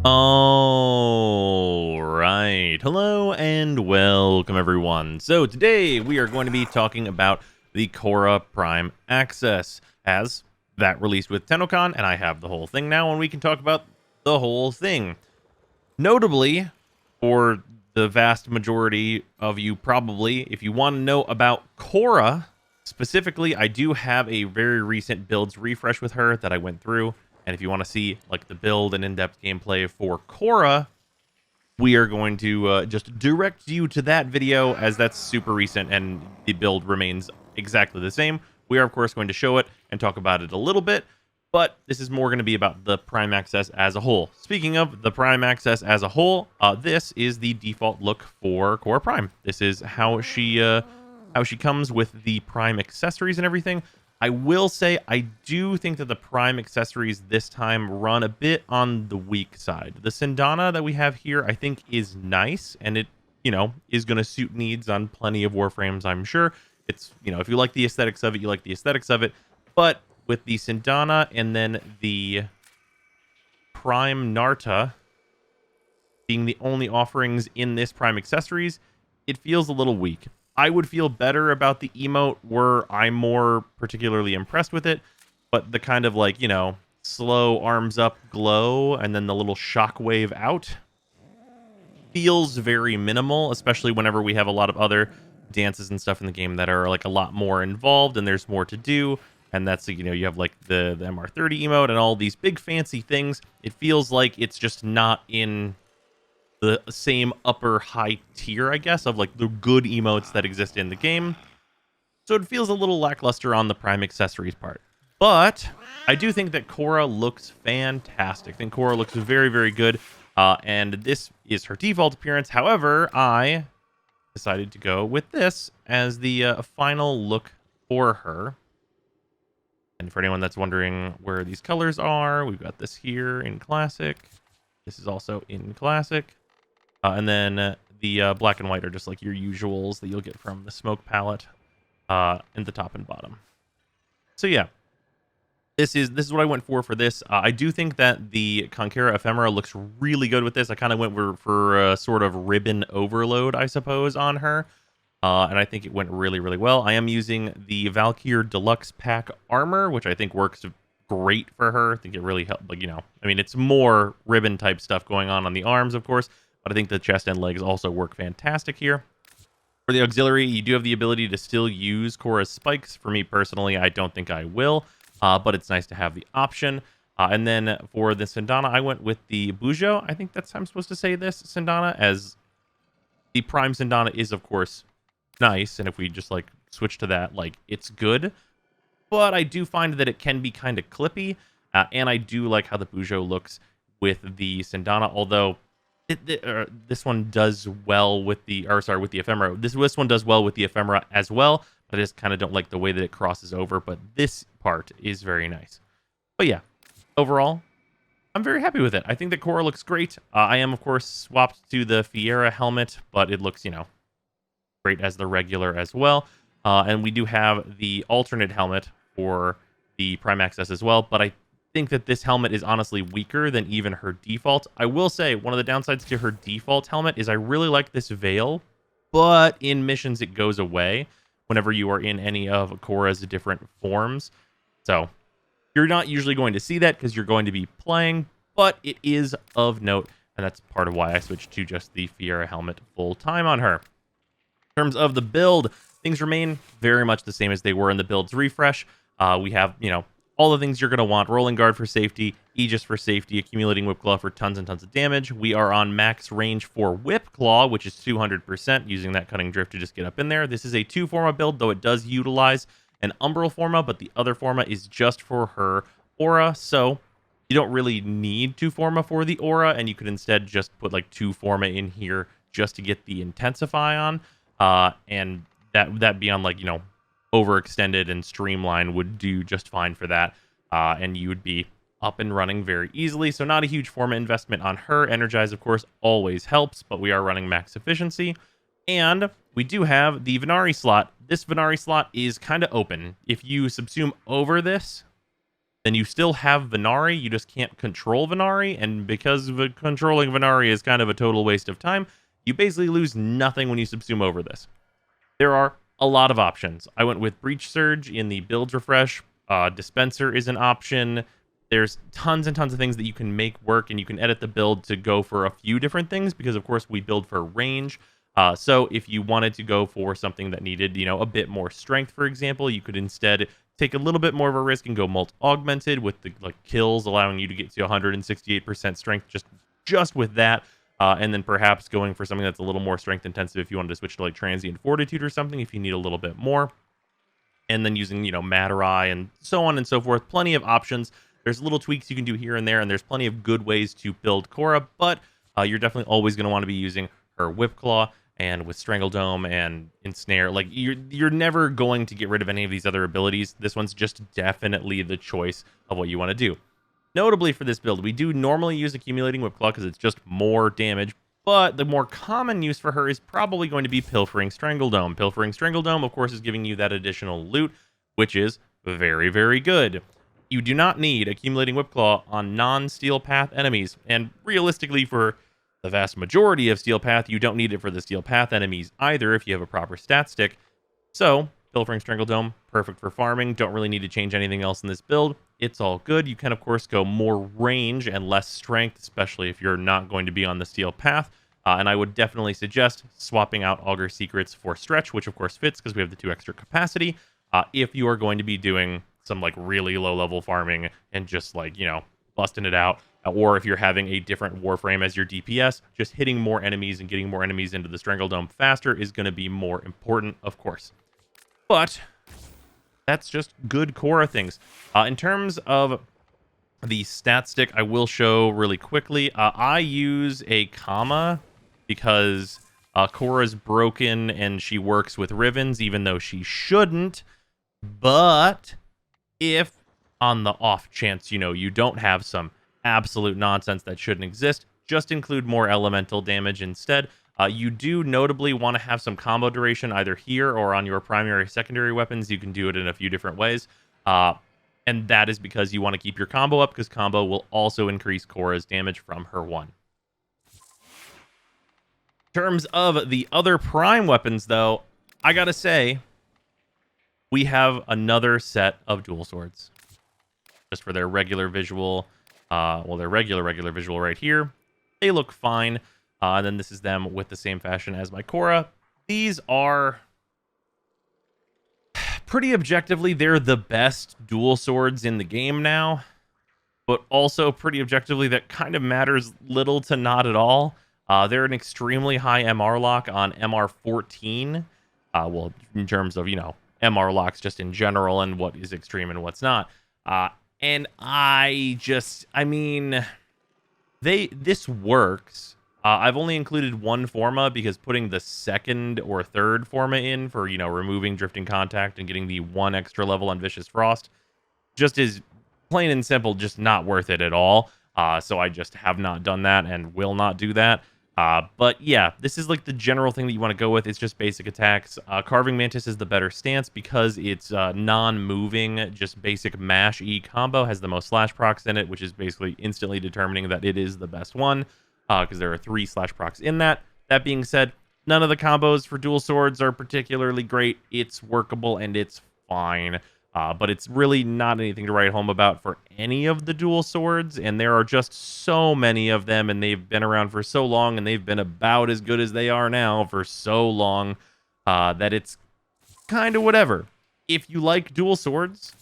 All right. Hello and welcome, everyone. So today we are going to be talking about the Khora Prime access, as that released with TennoCon, and I have the whole thing now, and we can talk about the whole thing. Notably, for the vast majority of you probably, if you want to know about Cora specifically, I do have a very recent builds refresh with her that I went through. And if you want to see like the build and in-depth gameplay for Cora, we are going to just direct you to that video, as that's super recent and the build remains exactly the same. We are, of course, going to show it and talk about it a little bit, but this is more going to be about the Prime Access as a whole. Speaking of the Prime Access as a whole, this is the default look for Khora Prime. This is how she comes with the Prime accessories and everything. I will say I do think that the Prime accessories this time run a bit on the weak side. The Sindana that we have here, I think, is nice, and it, is going to suit needs on plenty of Warframes, I'm sure. It's, if you like the aesthetics of it, you like the aesthetics of it. But with the Sindana and then the Prime Narta being the only offerings in this Prime accessories, it feels a little weak. I would feel better about the emote were I more particularly impressed with it, but the kind of like, slow arms up glow and then the little shockwave out feels very minimal, especially whenever we have a lot of other dances and stuff in the game that are like a lot more involved and there's more to do. And that's, you have like the MR30 emote and all these big fancy things. It feels like it's just not in the same upper high tier, I guess, of like the good emotes that exist in the game. So it feels a little lackluster on the Prime accessories part. But I do think that Cora looks fantastic. I think Cora looks very, very good. And this is her default appearance. However, I decided to go with this as the final look for her. And for anyone that's wondering where these colors are, we've got this here in Classic. This is also in Classic. And then the black and white are just like your usuals that you'll get from the smoke palette in the top and bottom. So yeah, this is what I went for this. I do think that the Conquera Ephemera looks really good with this. I kind of went for a sort of ribbon overload, I suppose, on her. And I think it went really, really well. I am using the Valkyr Deluxe Pack Armor, which I think works great for her. I think it really helped, like, it's more ribbon type stuff going on the arms, of course. But I think the chest and legs also work fantastic here. For the auxiliary, you do have the ability to still use Cora's spikes. For me personally, I don't think I will, but it's nice to have the option. And then for the Sindana, I went with the Bujo. I think that's how I'm supposed to say this, Sindana, as the Prime Sindana is, of course, nice. And if we just, like, switch to that, like, it's good. But I do find that it can be kind of clippy, and I do like how the Bujo looks with the Sindana, although this one does well with the ephemera. This one does well with the ephemera as well, but I just kind of don't like the way that it crosses over. But this part is very nice. But yeah, overall, I'm very happy with it. I think that Cora looks great. I am, of course, swapped to the Fiera helmet, but it looks, great as the regular as well. And we do have the alternate helmet for the Prime Access as well, but I think that this helmet is honestly weaker than even her default. I will say one of the downsides to her default helmet is I really like this veil, but in missions it goes away whenever you are in any of Cora's different forms. So you're not usually going to see that because you're going to be playing, but it is of note, and that's part of why I switched to just the Fiera helmet full time on her. In terms of the build, things remain very much the same as they were in the build's refresh. We have, all the things you're going to want: Rolling Guard for safety, Aegis for safety, Accumulating Whip Claw for tons and tons of damage. We are on max range for Whip Claw, which is 200%, using that Cutting Drift to just get up in there. This is a 2-forma build, though it does utilize an Umbral Forma, but the other Forma is just for her Aura, so you don't really need 2-forma for the Aura, and you could instead just put like 2-forma in here just to get the Intensify on, and that beyond, like, overextended and streamlined would do just fine for that, and you would be up and running very easily. So not a huge forma investment on her. Energize, of course, always helps, but we are running max efficiency. And we do have the Venari slot. This Venari slot is kind of open. If you subsume over this, then you still have Venari, you just can't control Venari, and because controlling Venari is kind of a total waste of time, you basically lose nothing when you subsume over this. There are a lot of options. I went with Breach Surge in the builds refresh. Dispenser is an option. There's tons and tons of things that you can make work, and you can edit the build to go for a few different things because, of course, we build for range. So if you wanted to go for something that needed, a bit more strength, for example, you could instead take a little bit more of a risk and go Mult Augmented with the kills, allowing you to get to 168% strength just with that. And then perhaps going for something that's a little more strength intensive if you wanted to switch to Transient Fortitude or something if you need a little bit more. And then using, Matter Eye and so on and so forth. Plenty of options. There's little tweaks you can do here and there, and there's plenty of good ways to build Cora, but you're definitely always going to want to be using her Whip Claw and with Strangle Dome and Ensnare. You're never going to get rid of any of these other abilities. This one's just definitely the choice of what you want to do. Notably for this build, we do normally use Accumulating Whip Claw because it's just more damage, but the more common use for her is probably going to be Pilfering Strangle Dome. Pilfering Strangle Dome, of course, is giving you that additional loot, which is very, very good. You do not need Accumulating Whip Claw on non-Steel Path enemies, and realistically for the vast majority of Steel Path, you don't need it for the Steel Path enemies either if you have a proper stat stick. So, Pilfering Strangle Dome, perfect for farming. Don't really need to change anything else in this build. It's all good. You can, of course, go more range and less strength, especially if you're not going to be on the Steel Path. And I would definitely suggest swapping out Augur Secrets for Stretch, which, of course, fits because we have the 2 extra capacity. If you are going to be doing some, really low-level farming and just, busting it out. Or if you're having a different Warframe as your DPS, just hitting more enemies and getting more enemies into the Strangle Dome faster is going to be more important, of course. But that's just good Cora things. In terms of the stat stick, I will show really quickly. I use a comma because Cora's broken and she works with Rivens, even though she shouldn't. But if on the off chance, you don't have some absolute nonsense that shouldn't exist, just include more elemental damage instead. You do notably want to have some combo duration either here or on your primary secondary weapons. You can do it in a few different ways. And that is because you want to keep your combo up, because combo will also increase Cora's damage from her 1. In terms of the other Prime weapons, though, I gotta say, we have another set of dual swords. Just for their regular visual, their regular visual right here. They look fine. And then this is them with the same fashion as my Cora. These are pretty objectively, they're the best dual swords in the game now. But also pretty objectively, that kind of matters little to not at all. They're an extremely high MR lock on MR 14. In terms of, MR locks just in general and what is extreme and what's not. And this works. I've only included 1 Forma because putting the 2nd or 3rd Forma in for, removing Drifting Contact and getting the 1 extra level on Vicious Frost just is plain and simple just not worth it at all. So I just have not done that and will not do that. But yeah, this is the general thing that you want to go with. It's just basic attacks. Carving Mantis is the better stance because it's non-moving, just basic mash E combo, has the most slash procs in it, which is basically instantly determining that it is the best one. Because there are 3 slash procs in that. That being said, none of the combos for dual swords are particularly great. It's workable and it's fine. But it's really not anything to write home about for any of the dual swords. And there are just so many of them, and they've been around for so long, and they've been about as good as they are now for so long that it's kind of whatever. If you like dual swords,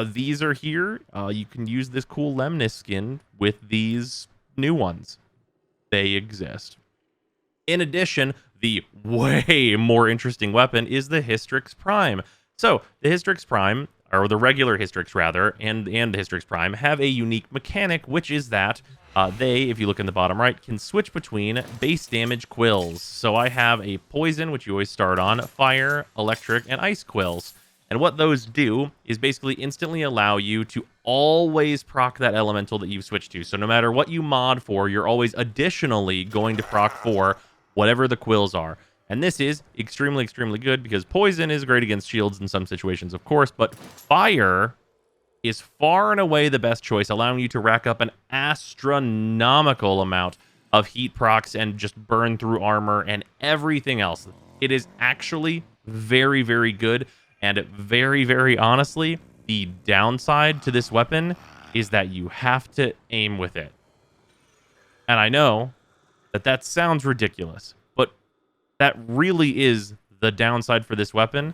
these are here. You can use this cool Lemnis skin with these new ones. They exist. In addition, the way more interesting weapon is the Histrix Prime. So, the Histrix Prime, or the regular Histrix rather, and the Histrix Prime have a unique mechanic, which is that they, if you look in the bottom right, can switch between base damage quills. So I have a poison, which you always start on, fire, electric, and ice quills. And what those do is basically instantly allow you to always proc that elemental that you've switched to. So no matter what you mod for, you're always additionally going to proc for whatever the quills are. And this is extremely, extremely good because poison is great against shields in some situations, of course, but fire is far and away the best choice, allowing you to rack up an astronomical amount of heat procs and just burn through armor and everything else. It is actually very, very good, and very, very honestly, the downside to this weapon is that you have to aim with it. And I know that sounds ridiculous, but that really is the downside for this weapon,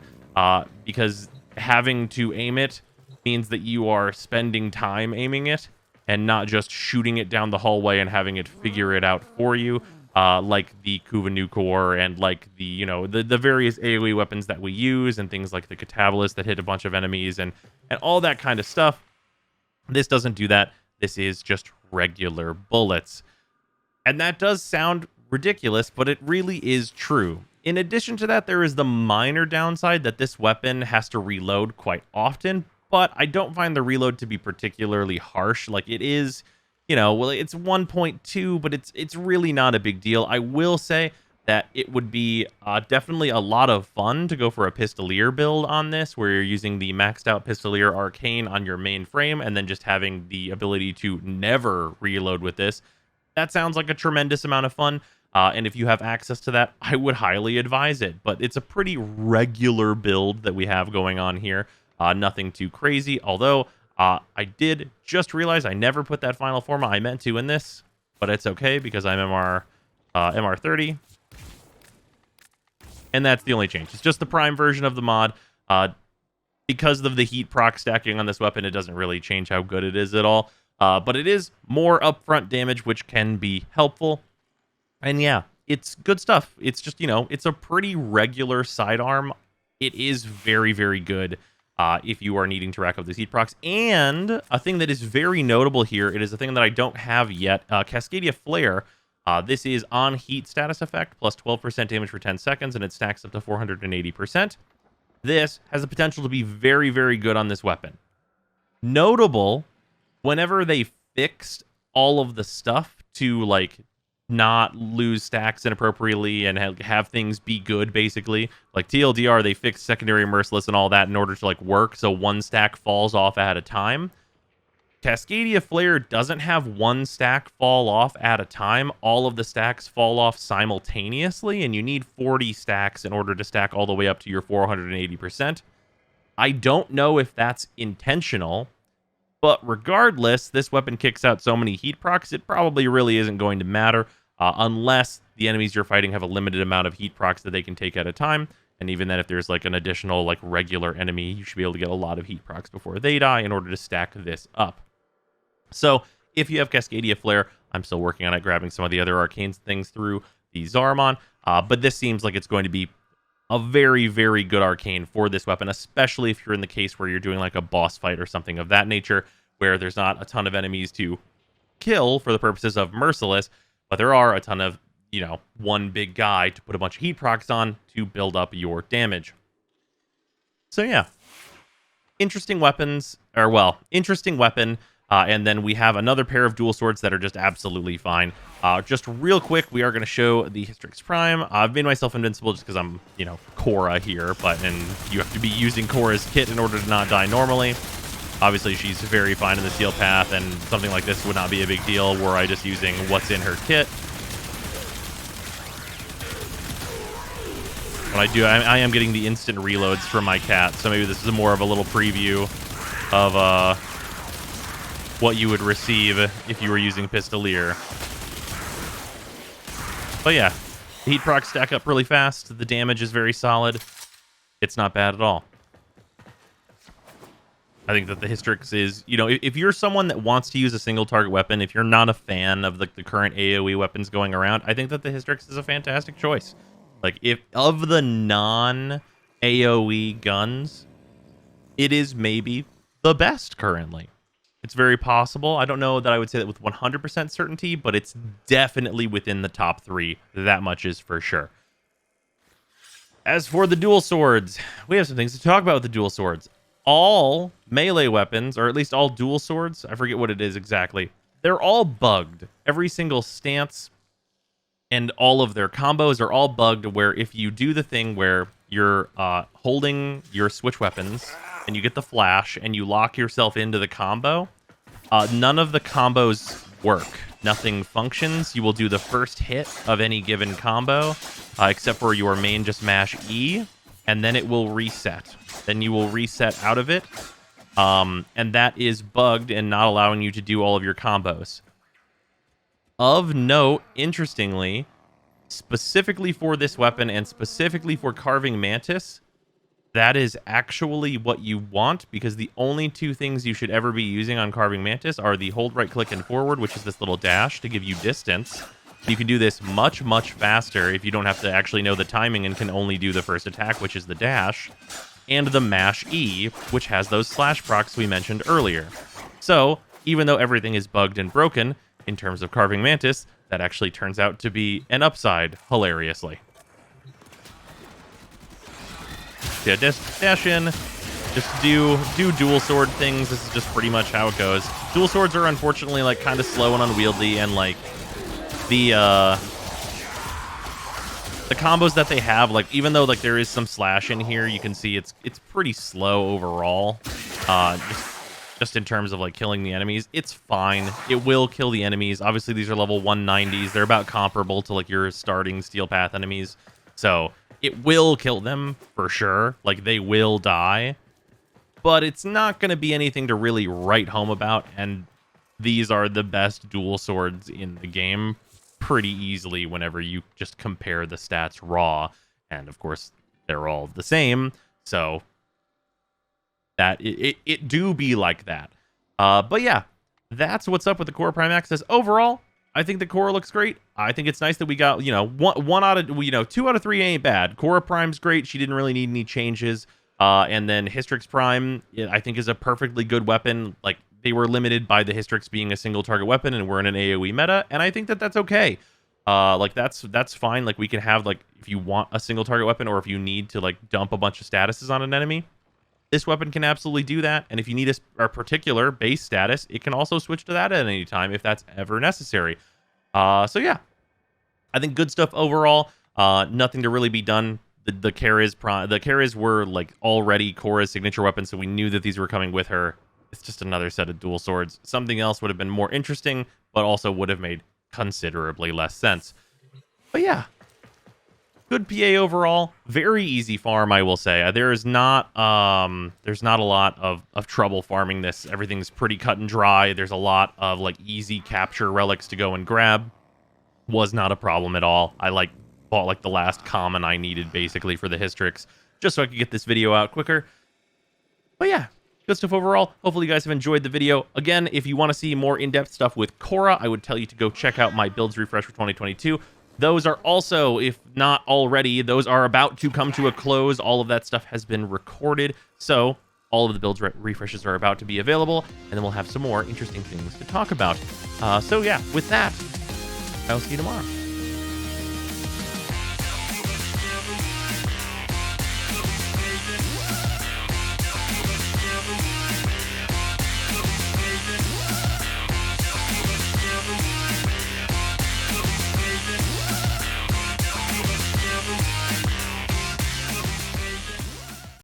because having to aim it means that you are spending time aiming it and not just shooting it down the hallway and having it figure it out for you, like the Kuvanu core and like the, the various AoE weapons that we use and things like the Catabolist that hit a bunch of enemies and all that kind of stuff. This doesn't do that. This is just regular bullets. And that does sound ridiculous, but it really is true. In addition to that, there is the minor downside that this weapon has to reload quite often, but I don't find the reload to be particularly harsh. Like, it is, well, it's 1.2, but it's really not a big deal. I will say that it would be definitely a lot of fun to go for a Pistolier build on this, where you're using the maxed out Pistolier Arcane on your main frame and then just having the ability to never reload with this. That sounds like a tremendous amount of fun. And if you have access to that, I would highly advise it. But it's a pretty regular build that we have going on here. Nothing too crazy. Although, I did just realize I never put that final forma. I meant to in this, but it's okay because I'm MR30. And that's the only change. It's just the Prime version of the mod. Because of the heat proc stacking on this weapon, it doesn't really change how good it is at all. But it is more upfront damage, which can be helpful. And yeah, it's good stuff. It's just, it's a pretty regular sidearm. It is very, very good if you are needing to rack up these heat procs. And a thing that is very notable here, it is a thing that I don't have yet, Cascadia Flare. This is on heat status effect, plus 12% damage for 10 seconds, and it stacks up to 480%. This has the potential to be very, very good on this weapon. Notable, whenever they fixed all of the stuff to, like, not lose stacks inappropriately and have things be good, basically. Like TLDR, they fixed secondary merciless and all that in order to, like, work, so one stack falls off at a time. Cascadia Flare doesn't have one stack fall off at a time. All of the stacks fall off simultaneously, and you need 40 stacks in order to stack all the way up to your 480%. I don't know if that's intentional, but regardless, this weapon kicks out so many heat procs, it probably really isn't going to matter, unless the enemies you're fighting have a limited amount of heat procs that they can take at a time. And even then, if there's like an additional like regular enemy, you should be able to get a lot of heat procs before they die in order to stack this up. So if you have Cascadia Flare, I'm still working on it, grabbing some of the other arcane things through the Zarmon, but this seems like it's going to be a very, very good arcane for this weapon, especially if you're in the case where you're doing like a boss fight or something of that nature, where there's not a ton of enemies to kill for the purposes of Merciless, but there are a ton of, one big guy to put a bunch of heat procs on to build up your damage. So yeah, interesting weapon. And then we have another pair of dual swords that are just absolutely fine. Just real quick, we are going to show the Histrix Prime. I've made myself invincible just because I'm, Cora here, and you have to be using Cora's kit in order to not die normally. Obviously, she's very fine in the steel path, and something like this would not be a big deal were I just using what's in her kit. But I am getting the instant reloads from my cat, so maybe this is more of a little preview of what you would receive if you were using Pistolier. But yeah, the heat procs stack up really fast. The damage is very solid. It's not bad at all. I think that the Histrix is, if you're someone that wants to use a single target weapon, if you're not a fan of the current AoE weapons going around, I think that the Histrix is a fantastic choice. Like, if of the non-AoE guns, it is maybe the best currently. It's very possible. I don't know that I would say that with 100% certainty, but it's definitely within the top 3. That much is for sure. As for the dual swords, we have some things to talk about with the dual swords. All melee weapons, or at least all dual swords, I forget what it is exactly, they're all bugged. Every single stance and all of their combos are all bugged, where if you do the thing where you're holding your switch weapons, and you get the flash, and you lock yourself into the combo, none of the combos work. Nothing functions. You will do the first hit of any given combo, except for your main just mash E, and then it will reset. Then you will reset out of it, and that is bugged and not allowing you to do all of your combos. Of note, interestingly, specifically for this weapon and specifically for Carving Mantis, that is actually what you want, because the only two things you should ever be using on Carving Mantis are the hold right click and forward, which is this little dash to give you distance. You can do this much, much faster if you don't have to actually know the timing and can only do the first attack, which is the dash, and the mash E, which has those slash procs we mentioned earlier. So, even though everything is bugged and broken, in terms of Carving Mantis, that actually turns out to be an upside, hilariously. Yeah, dash in, just do dual sword things. This is just pretty much how it goes. Dual swords are unfortunately like kind of slow and unwieldy, and like the combos that they have, like even though like there is some slash in here, you can see it's pretty slow overall. Just in terms of like killing the enemies, it's fine. It will kill the enemies. Obviously, these are level 190s. They're about comparable to like your starting Steel Path enemies. So it will kill them for sure. Like they will die, but it's not going to be anything to really write home about. And these are the best dual swords in the game pretty easily whenever you just compare the stats raw. And of course, they're all the same. So that it do be like that. But yeah, that's what's up with the Khora Prime Access. Overall, I think the Cora looks great. I think it's nice that we got, you know, one out of, you know, 2 out of 3 ain't bad. Khora Prime's great. She didn't really need any changes. And then Histrix Prime, I think, is a perfectly good weapon. Like, they were limited by the Histrix being a single target weapon, and we're in an AoE meta, and I think that that's okay. Like, that's fine. Like, we can have, like, if you want a single target weapon, or if you need to, like, dump a bunch of statuses on an enemy, this weapon can absolutely do that. And if you need a particular base status, it can also switch to that at any time if that's ever necessary. So yeah, I think good stuff overall. Nothing to really be done. The Khoras were like already Cora's signature weapon, so we knew that these were coming with her. It's just another set of dual swords. Something else would have been more interesting, but also would have made considerably less sense. But yeah, good PA overall. Very easy farm, I will say. There's not a lot of trouble farming this. Everything's pretty cut and dry. There's a lot of like easy capture relics to go and grab. Was not a problem at all. I like bought like the last common I needed basically for the Histrix, just so I could get this video out quicker. But yeah, good stuff overall. Hopefully you guys have enjoyed the video. Again, if you want to see more in-depth stuff with Cora, I would tell you to go check out my builds refresh for 2022. Those are also, if not already, those are about to come to a close. All of that stuff has been recorded, so all of the builds refreshes are about to be available, and then we'll have some more interesting things to talk about. So yeah, with that, I'll see you tomorrow.